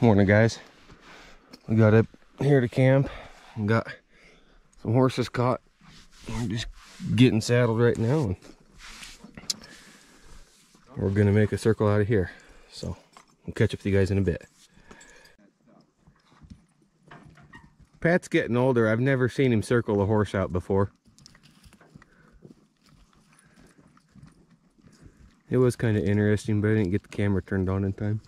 Morning, guys. We got up here to camp and got some horses caught. We're just getting saddled right now, and we're gonna make a circle out of here. So we'll catch up with you guys in a bit. Pat's getting older. I've never seen him circle a horse out before. It was kind of interesting, but I didn't get the camera turned on in time.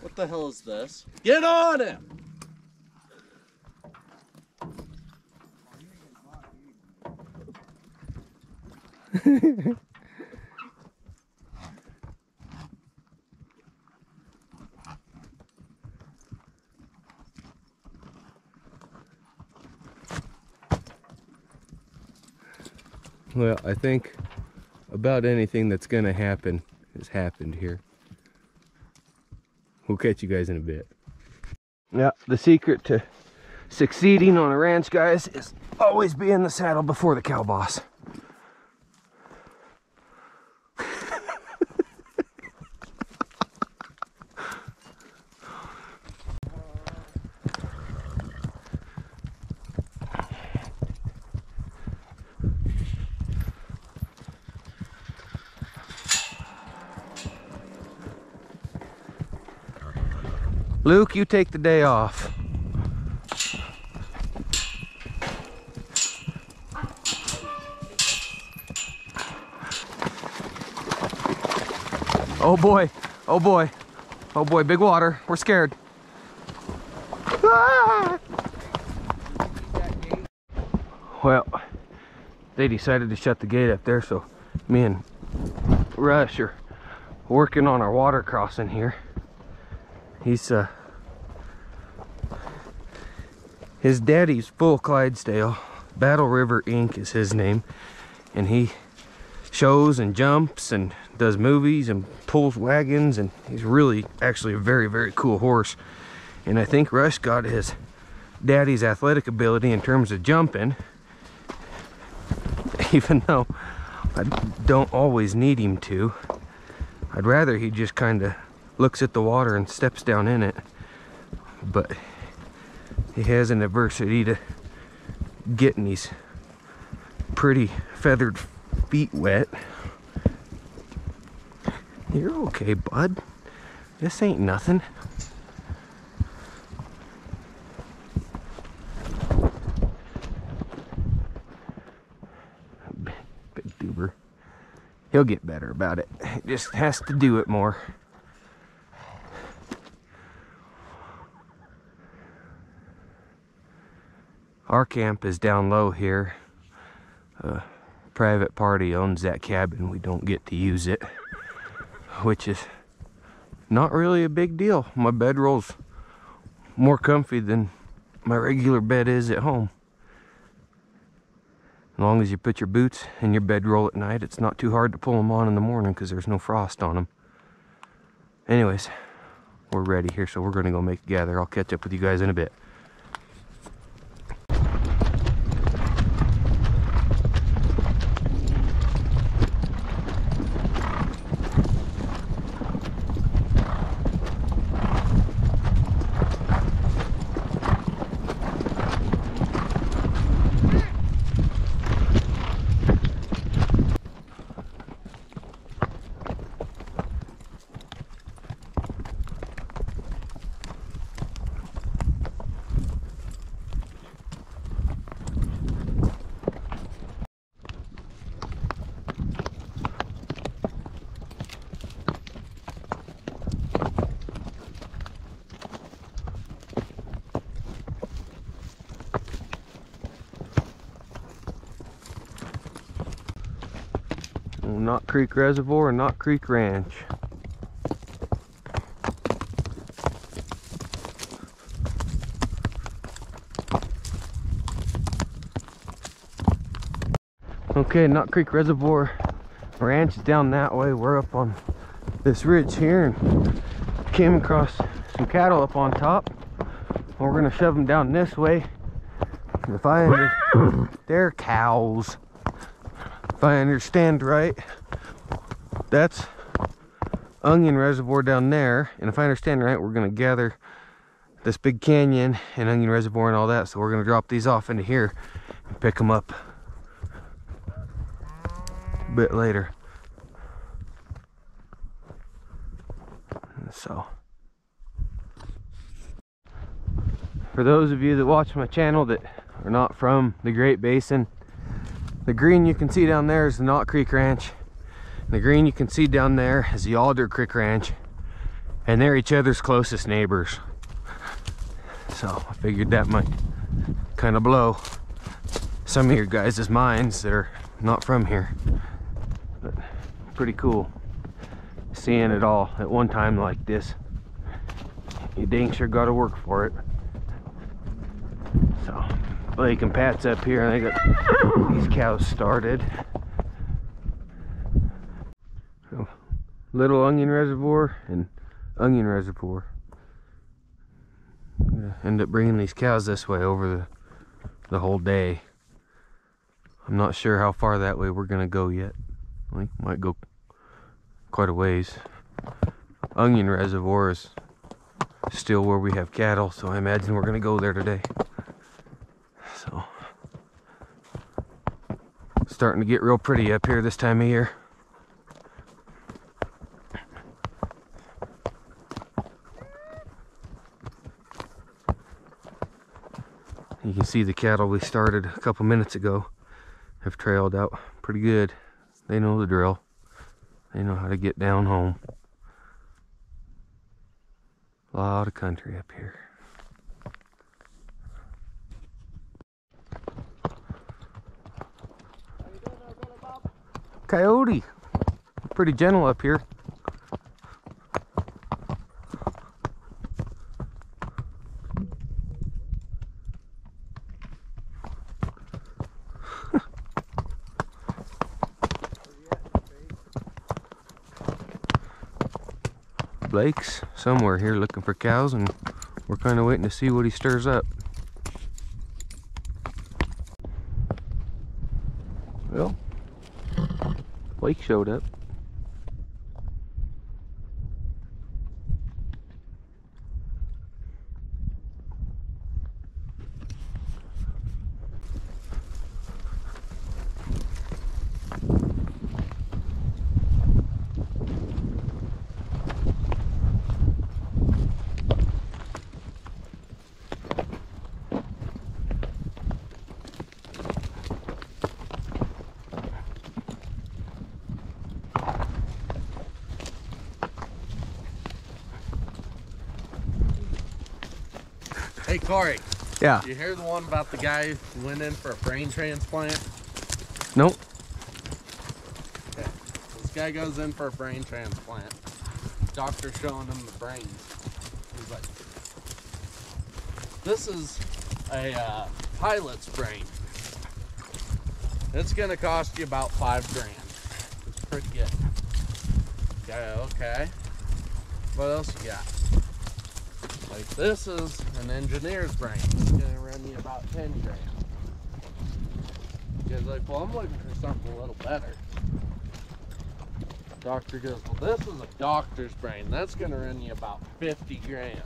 What the hell is this? Get on him! Well, I think about anything that's gonna happen has happened here. We'll catch you guys in a bit. Yeah, the secret to succeeding on a ranch, guys, is always be in the saddle before the cow boss. Luke, you take the day off. Oh boy, oh boy, oh boy, big water. We're scared. Ah! Well, they decided to shut the gate up there, so me and Rush are working on our water crossing here. He's his daddy's full Clydesdale. Battle River Inc. is his name, and he shows and jumps and does movies and pulls wagons, and he's really actually a very, very cool horse. And I think Rush got his daddy's athletic ability in terms of jumping, even though I don't always need him to. I'd rather he just kind of looks at the water and steps down in it, but he has an adversity to getting these pretty feathered feet wet. You're okay, bud. This ain't nothing. Big duber. He'll get better about it. He just has to do it more. Our camp is down low here. A private party owns that cabin. We don't get to use it, which is not really a big deal. My bedroll's more comfy than my regular bed is at home. As long as you put your boots in your bedroll at night, it's not too hard to pull them on in the morning because there's no frost on them. Anyways, we're ready here, so we're gonna go make a gather. I'll catch up with you guys in a bit. Knott Creek Reservoir and Knott Creek Ranch. Okay, Knott Creek Reservoir Ranch is down that way. We're up on this ridge here and came across some cattle up on top. We're gonna shove them down this way. If they're cows. If I understand right, that's onion reservoir down there, and if I understand right, we're gonna gather this big canyon and onion reservoir and all that, so we're gonna drop these off into here and pick them up a bit later. So for those of you that watch my channel that are not from the Great Basin, the green you can see down there is the Knott Creek Ranch. The green you can see down there is the Alder Creek Ranch, and they're each other's closest neighbors. So I figured that might kind of blow some of your guys' minds that are not from here. But pretty cool seeing it all at one time like this. You dang sure gotta work for it. So Blake and Pat's up here, and they got these cows started. So, little onion reservoir and onion reservoir. I'm gonna end up bringing these cows this way over the whole day. I'm not sure how far that way we're gonna go yet. We might go quite a ways. Onion reservoir is still where we have cattle, so I imagine we're gonna go there today. So starting to get real pretty up here this time of year. You can see the cattle we started a couple minutes ago have trailed out pretty good. They know the drill. They know how to get down home. A lot of country up here. Coyote. Pretty gentle up here. Blake's somewhere here looking for cows, and we're kind of waiting to see what he stirs up. Well, Blake showed up. Hey Corey. Yeah. You hear the one about the guy who went in for a brain transplant? Nope. Okay. This guy goes in for a brain transplant. Doctor showing him the brains. He's like, this is a pilot's brain. It's gonna cost you about $5 grand. It's pretty good. Okay. What else you got? Like, this is an engineer's brain. It's gonna run you about 10 grand. You guys like, well, I'm looking for something a little better. Doctor goes, well, this is a doctor's brain. That's gonna run you about 50 grand.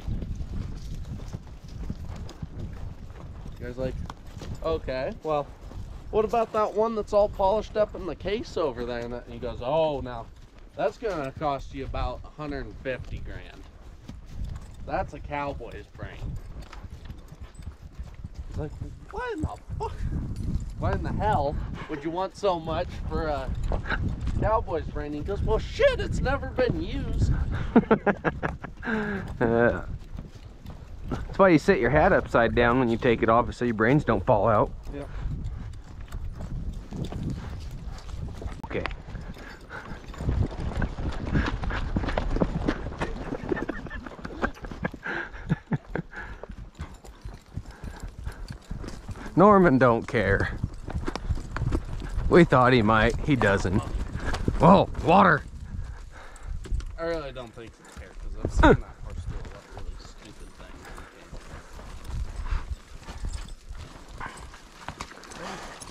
You guys like, okay, well, what about that one that's all polished up in the case over there? And he goes, oh, now that's gonna cost you about 150 grand. That's a cowboy's brain. He's like, why in the fuck? Why in the hell would you want so much for a cowboy's brain? He goes, well, shit, it's never been used. That's why you set your hat upside down when you take it off, so your brains don't fall out. Yep. Okay. Norman don't care. We thought he might. He doesn't. Whoa, water! I really don't think he cares, because I've seen that horse do a lot of really stupid things.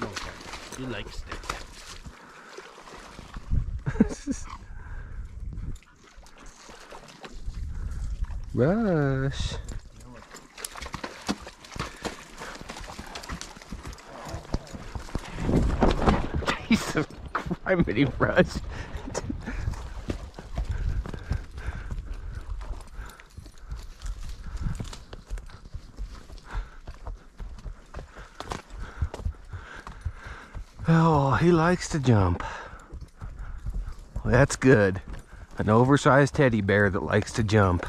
Okay. He likes sticks. Rush. Jesus Christ, Rush. Oh, he likes to jump. Well, that's good. An oversized teddy bear that likes to jump.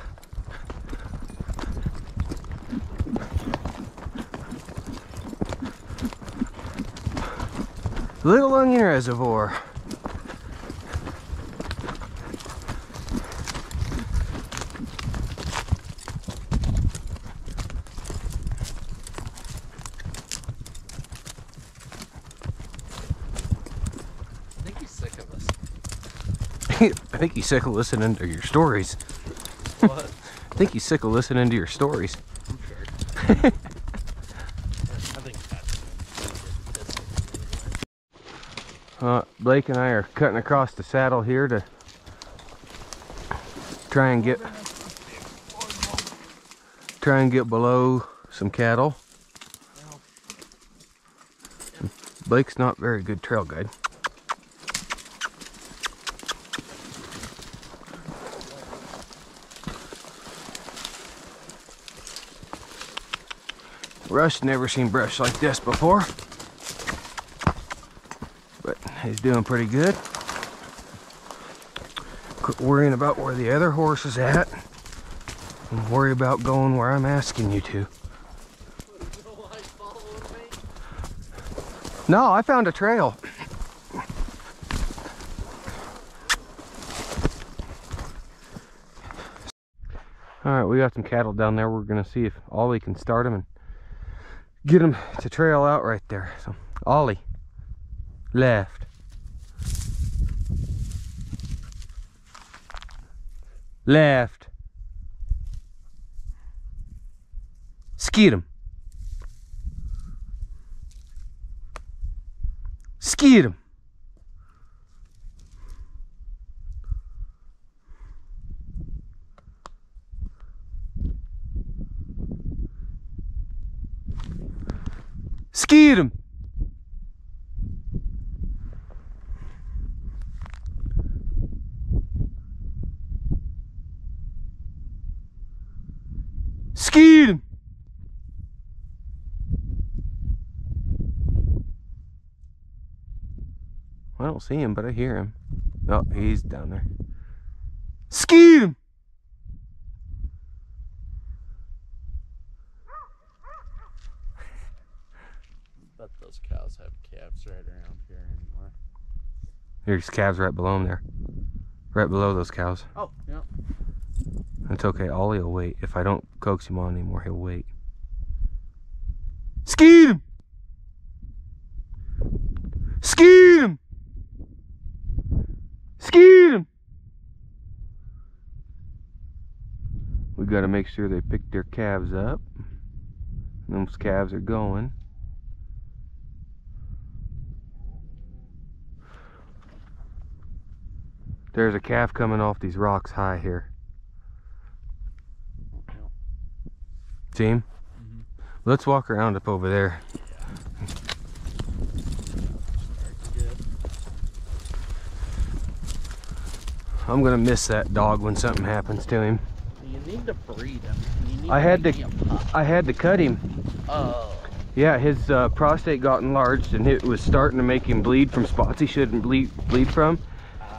Little Onion Reservoir. I think he's sick of listening to your stories. What? I think he's sick of listening to your stories. I'm sure. I think that's Blake and I are cutting across the saddle here to try and get below some cattle. Blake's not very good trail guide. Rush never seen brush like this before, but he's doing pretty good. Quit worrying about where the other horse is at and worry about going where I'm asking you to. No, I found a trail. All right, we got some cattle down there. We're gonna see if Ollie can start them and get them to trail out right there. So, Ollie, left. Left. Skeet him. Skeet him. Skeet him. Skeet him. I don't see him, but I hear him. Oh, he's down there. Skeet him. Bet those cows have calves right around here anymore. There's calves right below him there. Right below those cows. Oh, yeah. It's okay, Ollie will wait. If I don't coax him on anymore, he'll wait. Skeet him! Skeet him! Skeet him! We gotta make sure they pick their calves up. Those calves are going. There's a calf coming off these rocks high here. See him? Mm-hmm. Let's walk around up over there. Yeah. I'm gonna miss that dog when something happens to him. You need to breed him. You need I had to cut him. Oh. Yeah, his prostate got enlarged and it was starting to make him bleed from spots he shouldn't bleed from.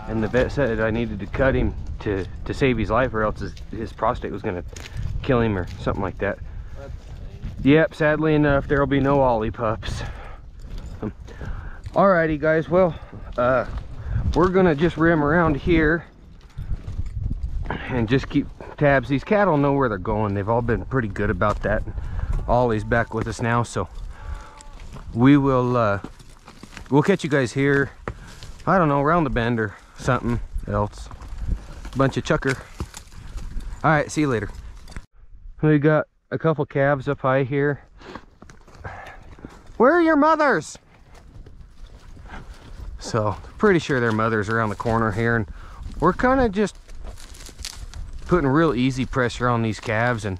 And the vet said I needed to cut him to save his life, or else his prostate was gonna kill him or something like that. Yep, sadly enough, there'll be no Ollie pups. Alrighty guys, well, we're gonna just rim around here and just keep tabs. These cattle know where they're going. They've all been pretty good about that. Ollie's back with us now, so we will we'll catch you guys here, I don't know, around the bend or something else. Bunch of chucker. All right, see you later. We got a couple calves up high here. Where are your mothers? So pretty sure their mothers are around the corner here, and we're kind of just putting real easy pressure on these calves, and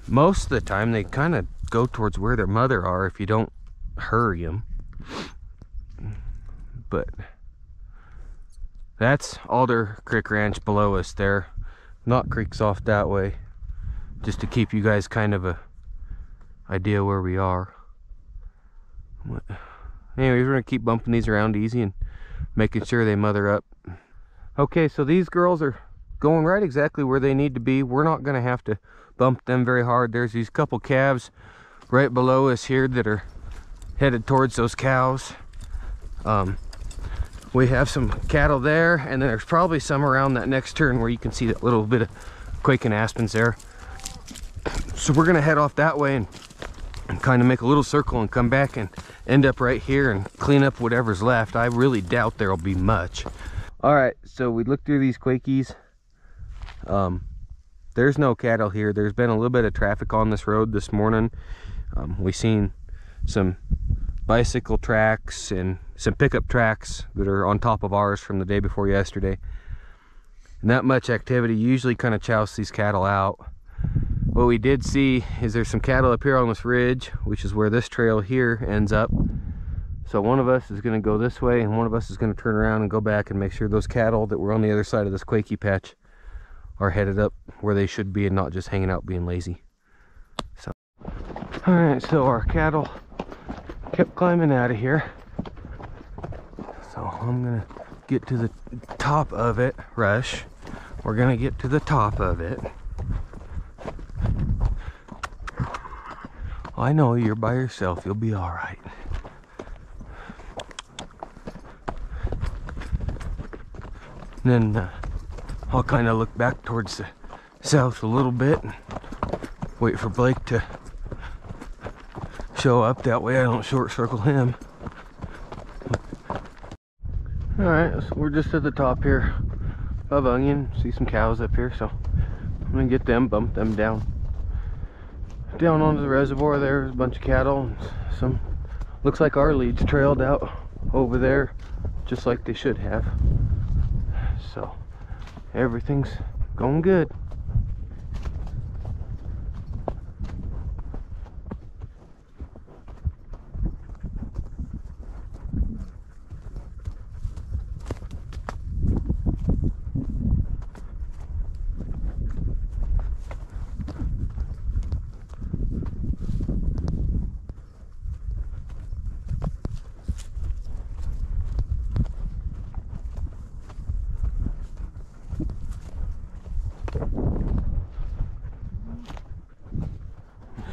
most of the time they kind of go towards where their mother are if you don't hurry them. But that's Alder Creek Ranch below us there. Knott Creek's off that way, just to keep you guys kind of a idea where we are. Anyways, we're gonna keep bumping these around easy and making sure they mother up. Okay, so these girls are going right exactly where they need to be. We're not gonna have to bump them very hard. There's these couple calves right below us here that are headed towards those cows. We have some cattle there, and then there's probably some around that next turn where you can see that little bit of quaking aspens there. So we're gonna head off that way and kind of make a little circle and come back and end up right here and clean up whatever's left. I really doubt there'll be much. All right, so we looked through these quakies. There's no cattle here. There's been a little bit of traffic on this road this morning. We seen some bicycle tracks and some pickup tracks that are on top of ours from the day before yesterday. Not much activity. Usually kind of chouse these cattle out. What we did see is there's some cattle up here on this ridge, which is where this trail here ends up. So one of us is going to go this way, and one of us is going to turn around and go back and make sure those cattle that were on the other side of this quakey patch are headed up where they should be and not just hanging out being lazy. So, all right, so our cattle kept climbing out of here. So I'm gonna get to the top of it. Rush, we're gonna get to the top of it. I know you're by yourself, you'll be all right. And then I'll kind of look back towards the south a little bit and wait for Blake to show up. That way I don't short circle him. All right, so we're just at the top here of Onion. See some cows up here, so I'm gonna get them, bump them down onto the reservoir. There's a bunch of cattle and some, looks like our leads trailed out over there just like they should have. So everything's going good.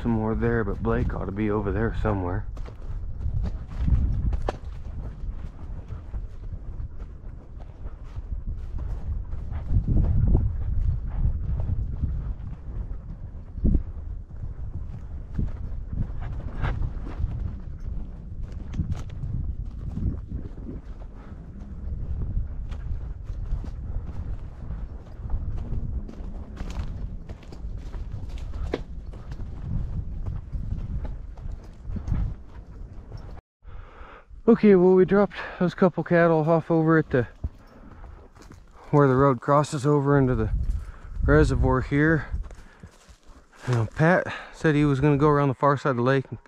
Some more there, but Blake ought to be over there somewhere. Okay, well, we dropped those couple cattle off over at the where the road crosses over into the reservoir here. You know, Pat said he was going to go around the far side of the lake and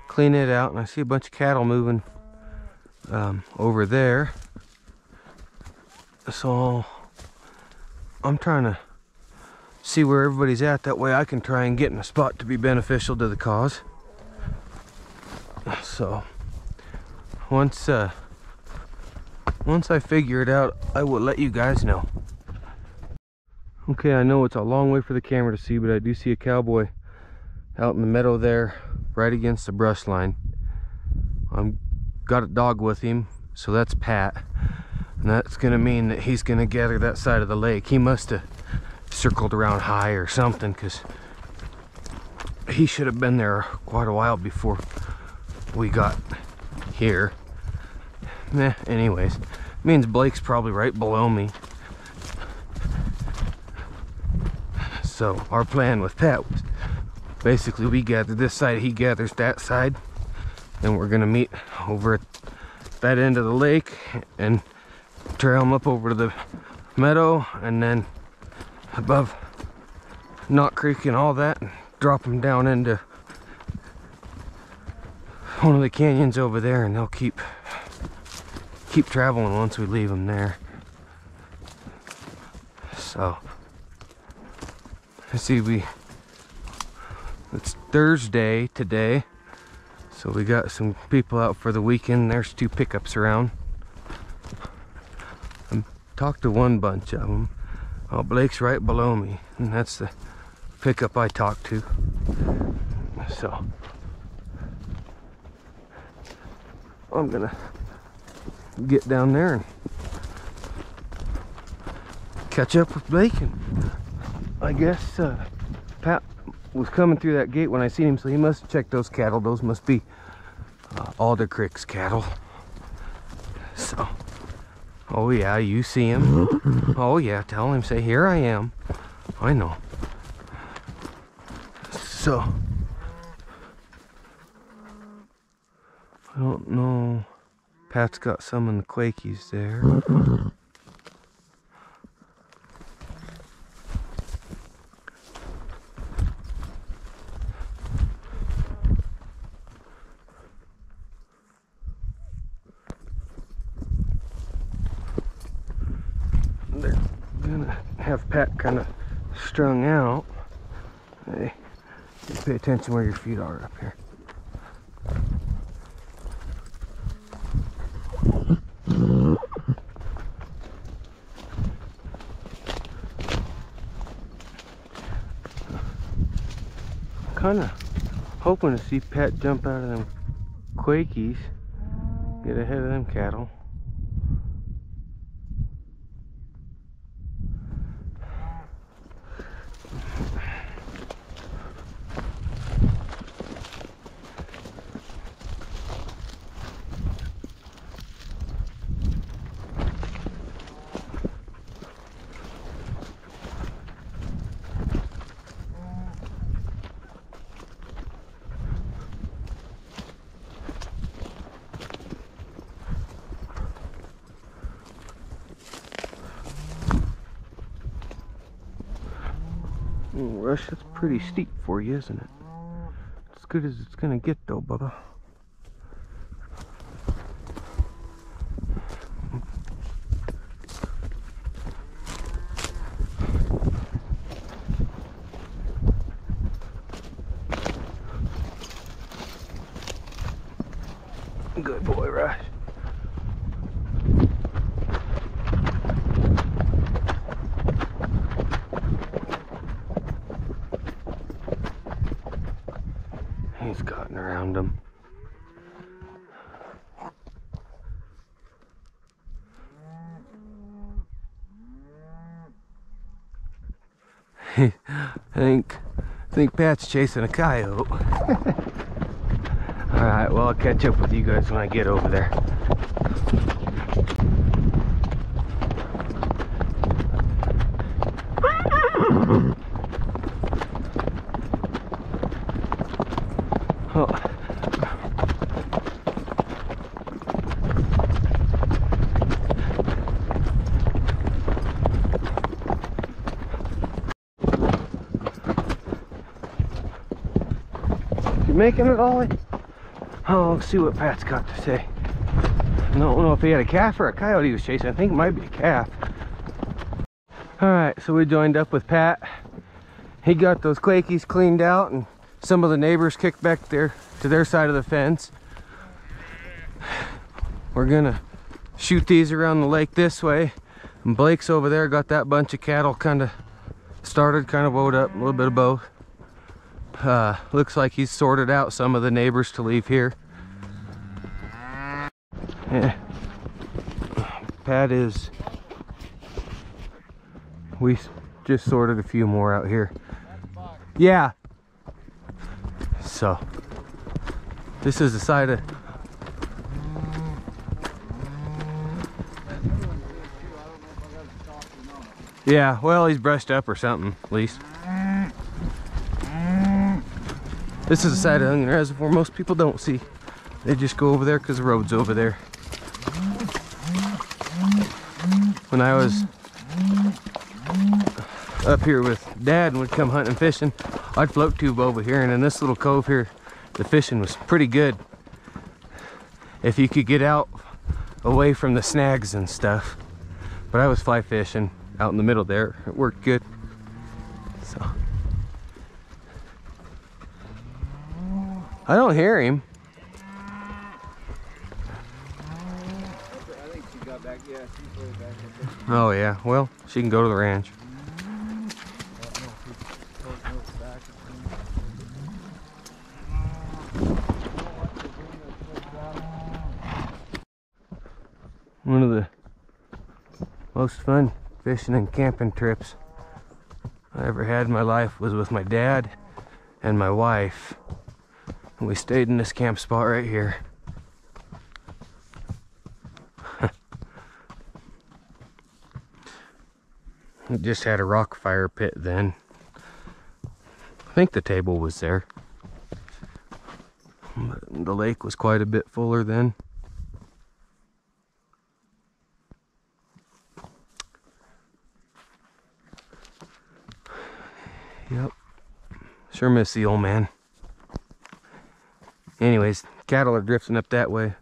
clean it out, and I see a bunch of cattle moving over there. So I'm trying to see where everybody's at, that way I can try and get in a spot to be beneficial to the cause. So once I figure it out, I will let you guys know. Okay, I know it's a long way for the camera to see, but I do see a cowboy out in the meadow there, right against the brush line. I'm got a dog with him, so that's Pat, and that's gonna mean that he's gonna gather that side of the lake. He must have circled around high or something, because he should have been there quite a while before we got here. Anyways, means Blake's probably right below me. So our plan with Pat was basically we gather this side, he gathers that side, and we're gonna meet over at that end of the lake and trail him up over to the meadow, and then above Knott Creek and all that, and drop them down into one of the canyons over there, and they'll keep traveling once we leave them there. So let's see, it's Thursday today, so we got some people out for the weekend. There's 2 pickups around. I talked to one bunch of them. Oh, Blake's right below me, and that's the pickup I talked to. So I'm gonna get down there and catch up with Blake, and I guess Pat was coming through that gate when I seen him, so he must have checked those cattle. Those must be Alder Creek's cattle. So, oh yeah, you see him. Oh yeah, tell him, say, here I am. I know. So, I don't know. Pat's got some in the Quakies there. They're gonna have Pat kind of strung out. Hey, just pay attention where your feet are up here. Kind of hoping to see Pat jump out of them Quakies, get ahead of them cattle. Rush, that's pretty steep for you, isn't it? As good as it's gonna get though, Bubba. Good boy, Rush. He's gotten around them. I think Pat's chasing a coyote. Alright, well, I'll catch up with you guys when I get over there. Oh. You making it, Ollie? Oh, let's see what Pat's got to say. I don't know if he had a calf or a coyote he was chasing. I think it might be a calf. Alright, so we joined up with Pat. He got those Quakies cleaned out, and some of the neighbors kicked back there to their side of the fence. We're gonna shoot these around the lake this way. And Blake's over there, got that bunch of cattle kind of started, kind of woed up, a little bit of both. Looks like he's sorted out some of the neighbors to leave here. Yeah. Pat is, we just sorted a few more out here. Yeah. So this is the side of, yeah, well, he's brushed up or something, at least. This is the side of Onion Reservoir most people don't see. They just go over there because the road's over there. When I was up here with Dad and would come hunting and fishing, I'd float tube over here, and in this little cove here, the fishing was pretty good. If you could get out away from the snags and stuff. But I was fly fishing out in the middle there. It worked good. So I don't hear him. I think she got back. Yeah, she's way back. Oh yeah, well, she can go to the ranch. One of the most fun fishing and camping trips I ever had in my life was with my dad and my wife. And we stayed in this camp spot right here. We just had a rock fire pit then. I think the table was there. But the lake was quite a bit fuller then. Yep. Sure miss the old man. Anyways, cattle are drifting up that way.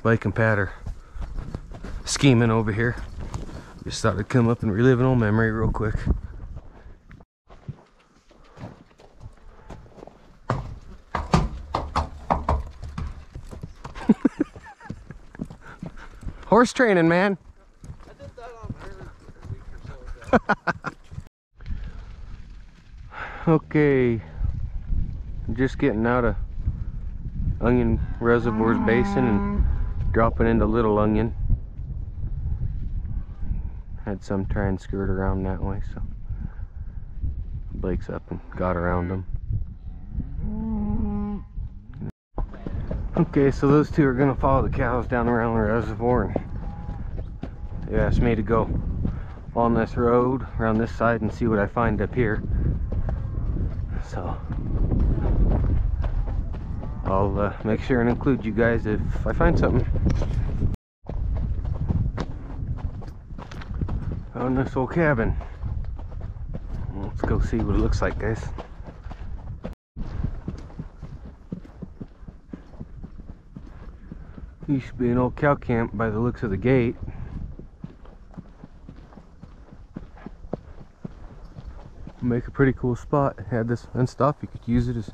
Blake and Pat are scheming over here. Just thought I'd come up and relive an old memory real quick. Horse training, man. I did that on her a week or so ago. Okay, just getting out of Onion Reservoir's basin and dropping into Little Onion. Had some try and skirt around that way, so Blake's up and got around them. Okay, so those two are gonna follow the cows down around the reservoir, and they asked me to go on this road around this side and see what I find up here. So I'll make sure and include you guys if I find something. Found this old cabin. Let's go see what it looks like, guys. Used to be an old cow camp by the looks of the gate. Make a pretty cool spot. Had this fenced off. You could use it as a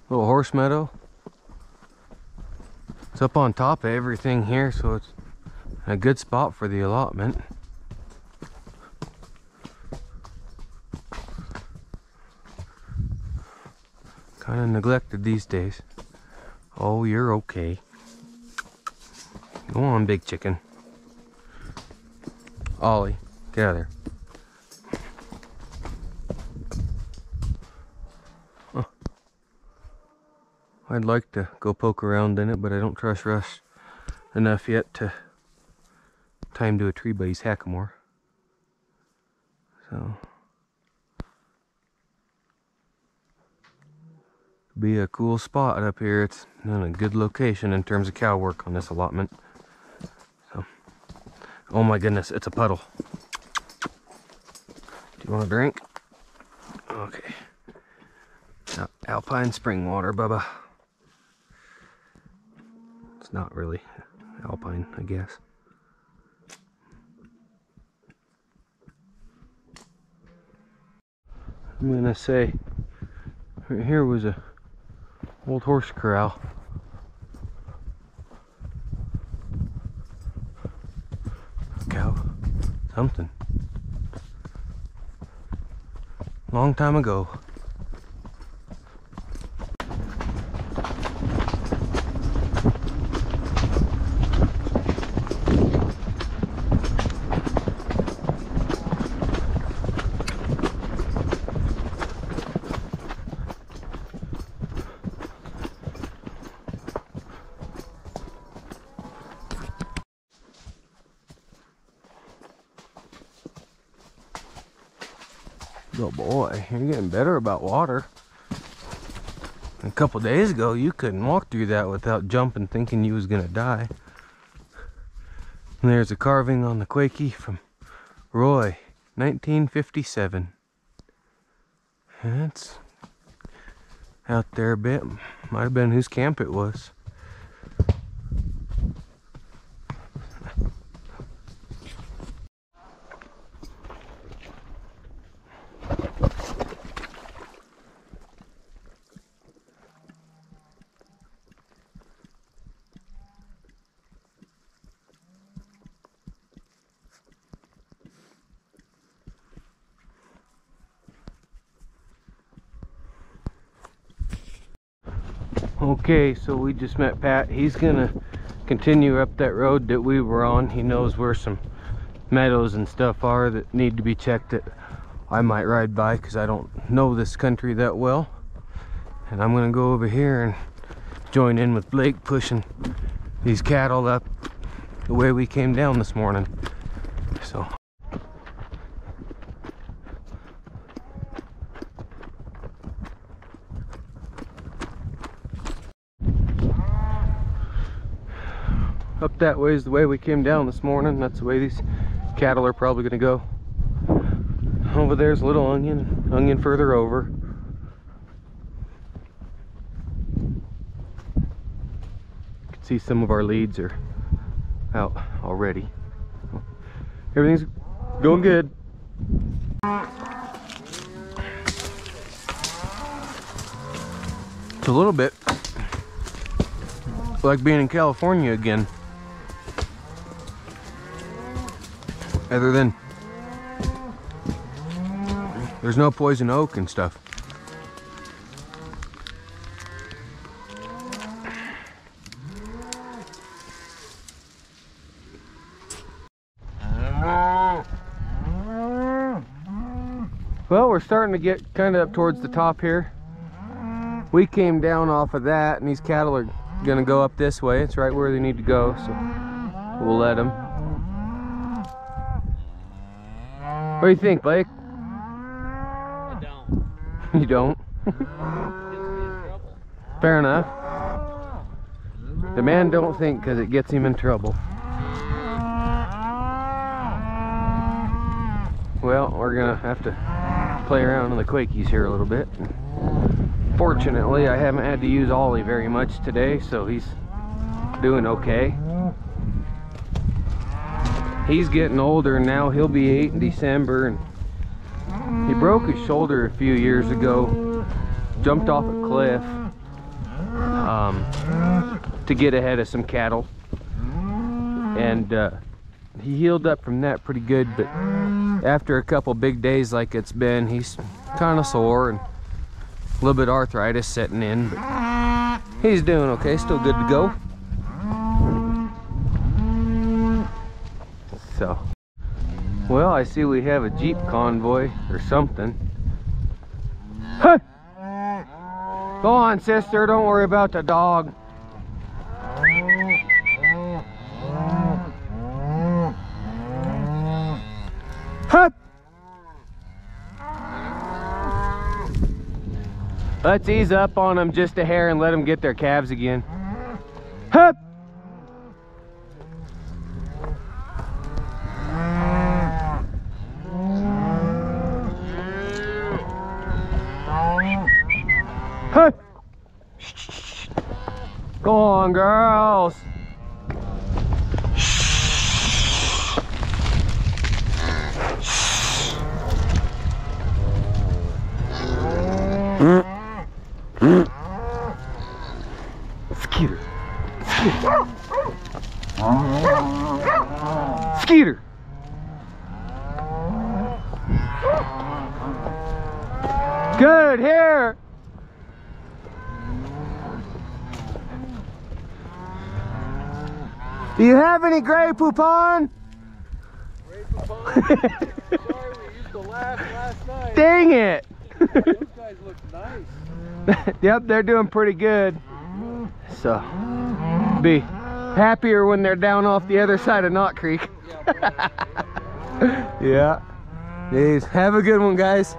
little horse meadow. It's up on top of everything here, so it's a good spot for the allotment. Kind of neglected these days. Oh, you're okay. Go on, big chicken. Ollie, get out of there. Huh. I'd like to go poke around in it, but I don't trust Russ enough yet to tie him to a tree by his hackamore. So be a cool spot up here. It's in a good location in terms of cow work on this allotment. So, oh my goodness, it's a puddle. Do you want a drink? Okay. Alpine spring water, Bubba. It's not really alpine, I guess. I'm gonna say right here was a old horse corral. Cow. Something. Long time ago. Oh boy, you're getting better about water. A couple days ago, you couldn't walk through that without jumping, thinking you was gonna die. And there's a carving on the Quakey from Roy, 1957. It's out there a bit. Might have been whose camp it was. Okay, so we just met Pat. He's gonna continue up that road that we were on. He knows where some meadows and stuff are that need to be checked that I might ride by, because I don't know this country that well. And I'm gonna go over here and join in with Blake pushing these cattle up the way we came down this morning. So up that way is the way we came down this morning. That's the way these cattle are probably going to go. Over there's a little onion further over. You can see some of our leads are out already. Everything's going good. It's a little bit like being in California again. Other than there's no poison oak and stuff. Well, we're starting to get kind of up towards the top here. We came down off of that, and these cattle are gonna go up this way. It's right where they need to go, so we'll let them. What do you think, Blake? I don't. You don't? Gets me in trouble. Fair enough. The man don't think because it gets him in trouble. Well, we're gonna have to play around in the Quakies here a little bit. Fortunately, I haven't had to use Ollie very much today, so he's doing okay. He's getting older now. He'll be 8 in December, and he broke his shoulder a few years ago. Jumped off a cliff to get ahead of some cattle, and he healed up from that pretty good. But after a couple big days like it's been, he's kind of sore and a little bit of arthritis setting in. But he's doing okay. Still good to go. So, well, I see we have a Jeep convoy or something. Huh! Go on, sister, don't worry about the dog. Huh! Let's ease up on them just a hair and let them get their calves again. Huh! Huh. Go on, girls. Skeeter. Skeeter. Good, here. Do you have any Grey Poupon? Grey Poupon? Sorry, we used to laugh last night. Dang it! Those guys look nice. Yep, they're doing pretty good. So, be happier when they're down off the other side of Knott Creek. Yeah. Jeez. Have a good one, guys.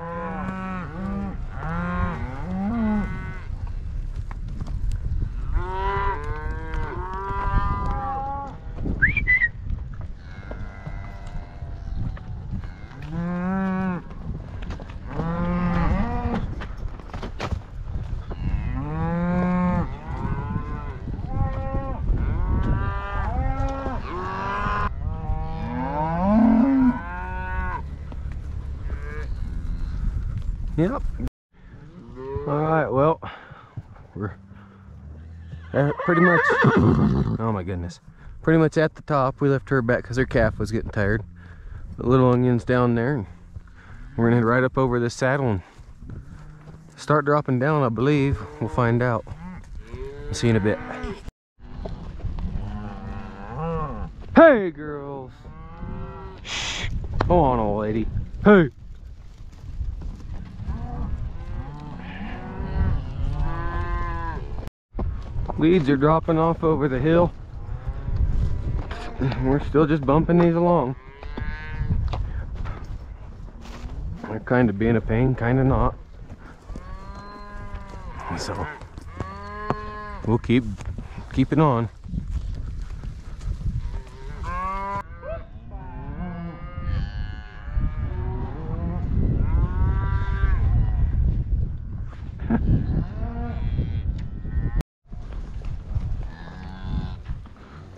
Yep. Alright, well, we're pretty much, oh my goodness, pretty much at the top. We left her back because her calf was getting tired. The little onion's down there, and we're gonna head right up over this saddle and start dropping down, I believe. We'll find out. See you in a bit. Hey girls! Shh! Come on, old lady. Hey! Weeds are dropping off over the hill. We're still just bumping these along. They're kind of being a pain, kind of not. So we'll keep it on.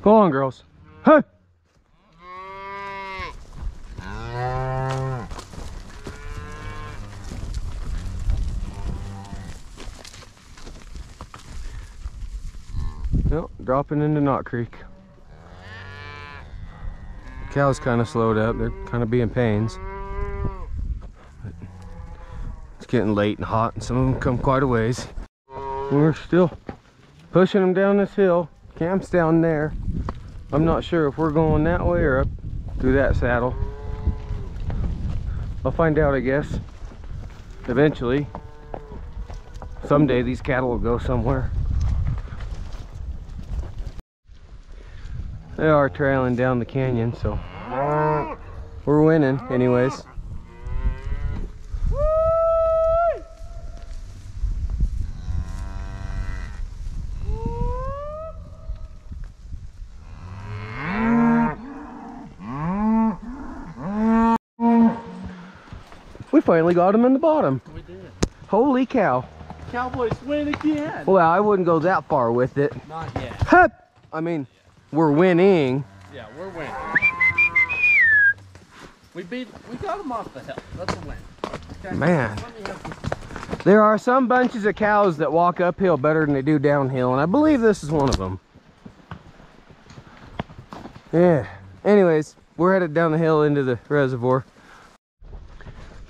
Go on, girls. Hey! Well, dropping into Knott Creek. The cows kind of slowed up. They're kind of being pains. But it's getting late and hot, and some of them come quite a ways. We're still pushing them down this hill. Camp's down there. I'm not sure if we're going that way or up through that saddle. I'll find out, I guess. Eventually. Someday these cattle will go somewhere. They are trailing down the canyon, so we're winning anyways. We finally got him in the bottom. We did. Holy cow. Cowboys win again. Well, I wouldn't go that far with it. Not yet. Hup! I mean, we're winning. Yeah, we're winning. We got them off the hill. That's a win. Okay. Man. There are some bunches of cows that walk uphill better than they do downhill, and I believe this is one of them. Yeah. Anyways, we're headed down the hill into the reservoir.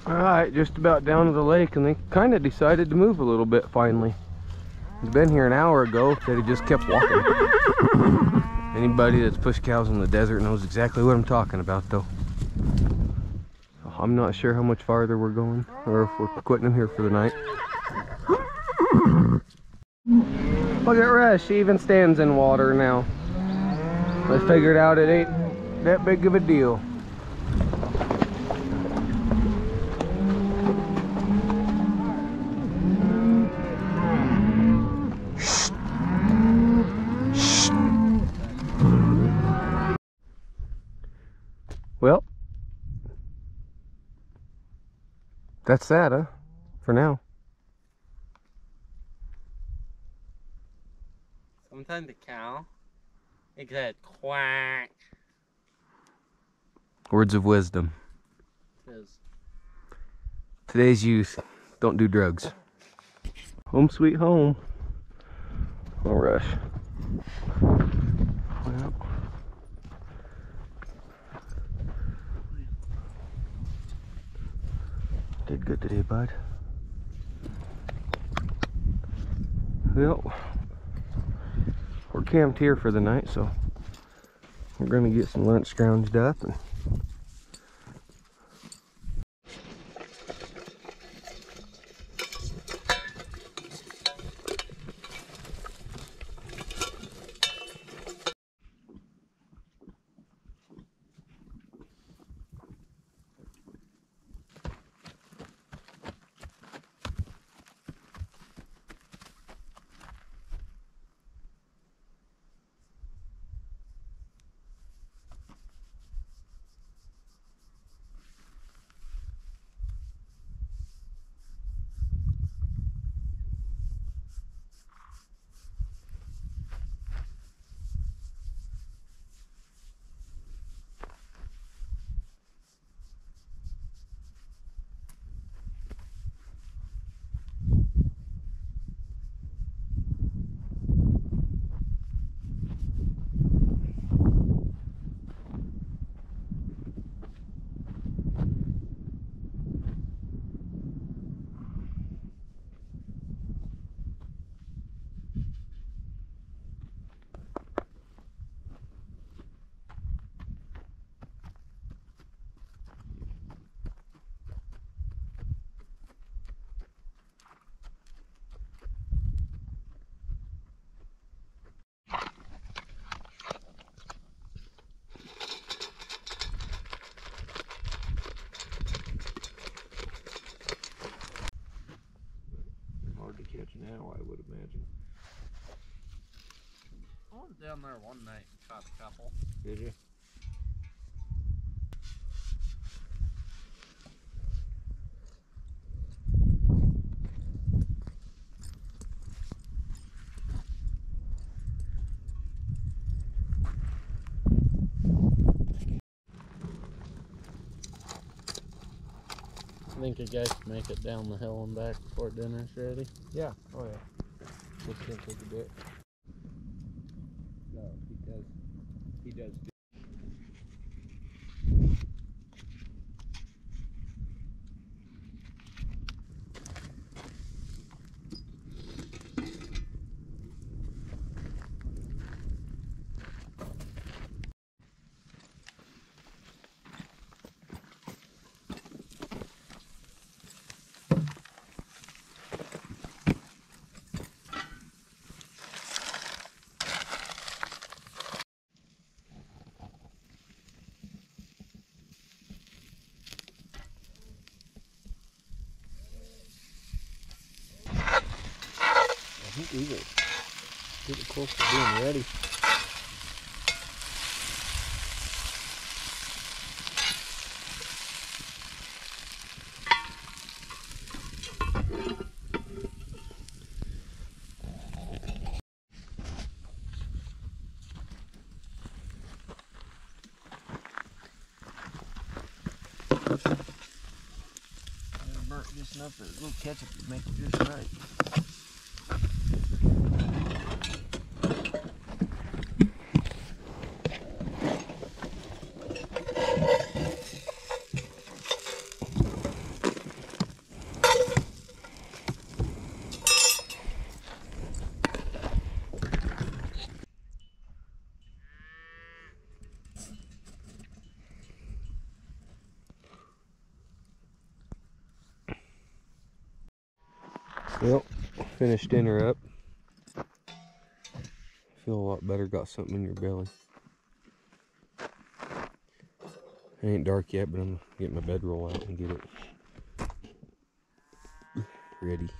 Alright, just about down to the lake, and they kind of decided to move a little bit finally. They'd been here an hour ago. They'd have just kept walking. Anybody that's pushed cows in the desert knows exactly what I'm talking about, though. I'm not sure how much farther we're going, or if we're quitting them here for the night. Look at Rush, she even stands in water now. I figured out it ain't that big of a deal. Well, that's that, huh? For now. Sometimes the cow makes that quack. Words of wisdom. It is. Today's youth don't do drugs. Home sweet home. Oh, Rush. Well. Did good today, bud. Well, we're camped here for the night, so we're gonna get some lunch scrounged up and would imagine. I went down there one night and caught a couple. Did you? I think you guys can make it down the hill and back before dinner's ready. Yeah. Oh yeah. This can take a bit. No, he does. He does. I think these are getting close to being ready. They're burnt just enough that a little ketchup would make it just right. Well, finished dinner up. Feel a lot better, got something in your belly. It ain't dark yet, but I'm gonna get my bedroll out and get it ready.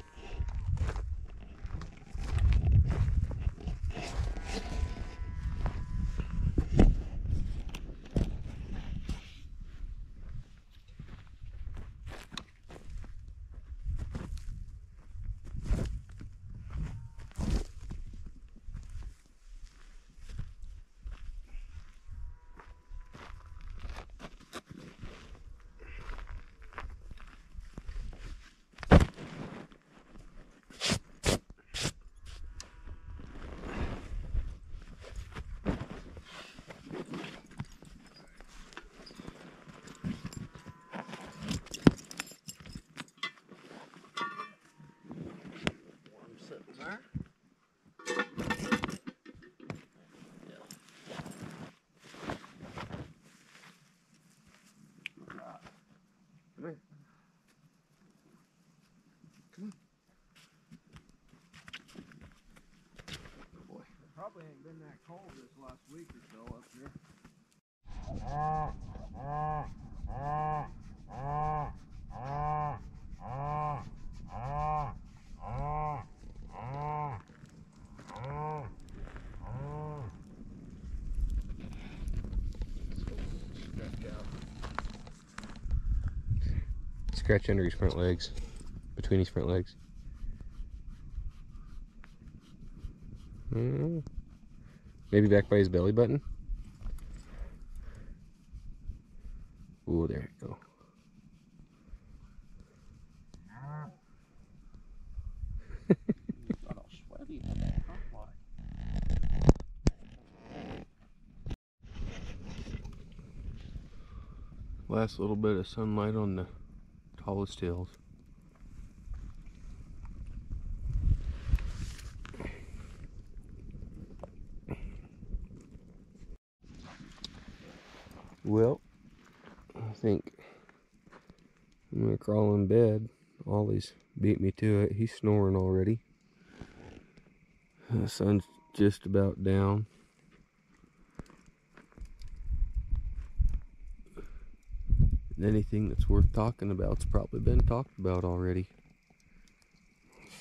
There. Come here. Come on. Oh boy. It probably ain't been that cold this last week or so up here. Scratch under his front legs, between his front legs. Maybe back by his belly button. Ooh, there you go. Got all sweaty. Last little bit of sunlight on the tallest hills. Well, I think I'm gonna crawl in bed. Ollie's beat me to it. He's snoring already. The sun's just about down. Anything that's worth talking about's probably been talked about already.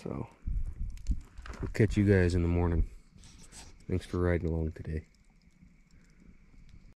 So We'll catch you guys in the morning. Thanks for riding along today.